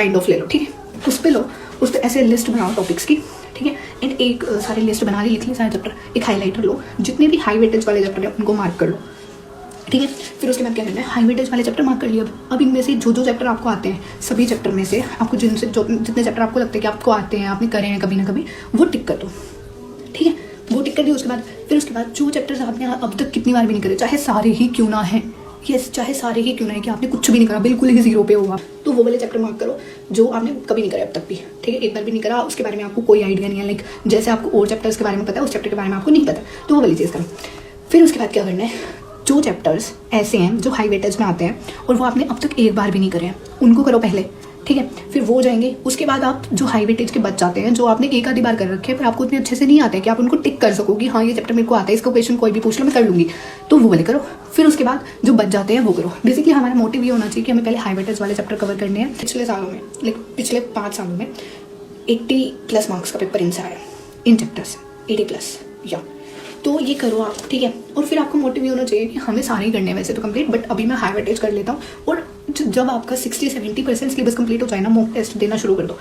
Kind of ले लो, ठीक है, उस पर लो, उस पर ऐसे लिस्ट बनाओ टॉपिक्स की, ठीक है, एंड एक सारी लिस्ट बना ली, लिख ली सारे चैप्टर, एक हाईलाइटर लो, जितने भी हाई वेटेज वाले चैप्टर हैं उनको मार्क कर लो, ठीक है। फिर उसके बाद क्या करना है, हाई वेटेज वाले चैप्टर मार्क कर लिए। अब इनमें से जो चैप्टर आपको आते हैं, सभी चैप्टर में से आपको जितने चैप्टर आपको लगते हैं कि आपको आते हैं, आपने करे हैं कभी ना कभी, वो टिक कर दो, ठीक है, वो टिक कर दिया। उसके बाद जो चैप्टर्स आपने अब तक कितनी बार भी नहीं करे, चाहे सारे ही क्यों ना है, यस, चाहे सारे ही क्यों ना है कि आपने कुछ भी नहीं करा, बिल्कुल ही जीरो पे होगा, तो वो वाले चैप्टर मार्क करो जो आपने कभी नहीं करे अब तक भी, ठीक है, एक बार भी नहीं करा, उसके बारे में आपको कोई आइडिया नहीं है, लाइक जैसे आपको और चैप्टर्स के बारे में पता है, उस चैप्टर के बारे में आपको नहीं पता, तो वो वाली चीज़ करो। फिर उसके बाद क्या करना है, जो चैप्टर्स ऐसे हैं जो हाई वेटेज में आते हैं और वो आपने अब तक एक बार भी नहीं करे हैं, उनको करो पहले, ठीक है, फिर वो हो जाएंगे। उसके बाद आप जो हाई वेटेज के बच जाते हैं, जो आपने एक आधी बार कर रखे हैं पर आपको इतने अच्छे से नहीं आते हैं कि आप उनको टिक कर सको कि हाँ ये चैप्टर मेरे को आता है, इसका क्वेश्चन कोई भी पूछ लो मैं कर लूँगी, तो वो वाले करो। फिर उसके बाद जो बच जाते हैं वो करो। बेसिकली हमारा मोटिव ये होना चाहिए कि हमें पहले हाई वेटेज वाले चैप्टर कवर करने हैं। पिछले सालों में, लाइक पिछले 5 सालों में 80+ मार्क्स का पेपर इनसे आया इन चैप्टर्स, 80+, या तो ये करो आप, ठीक है। और फिर आपको मोटिव ये होना चाहिए कि हमें सारे ही करने हैं वैसे तो कंप्लीट, बट अभी मैं हाई वेटेज कर लेता हूँ, और जब आपका 60-70% सिलेबस कंप्लीट हो जाए ना, मॉक टेस्ट देना शुरू कर दो।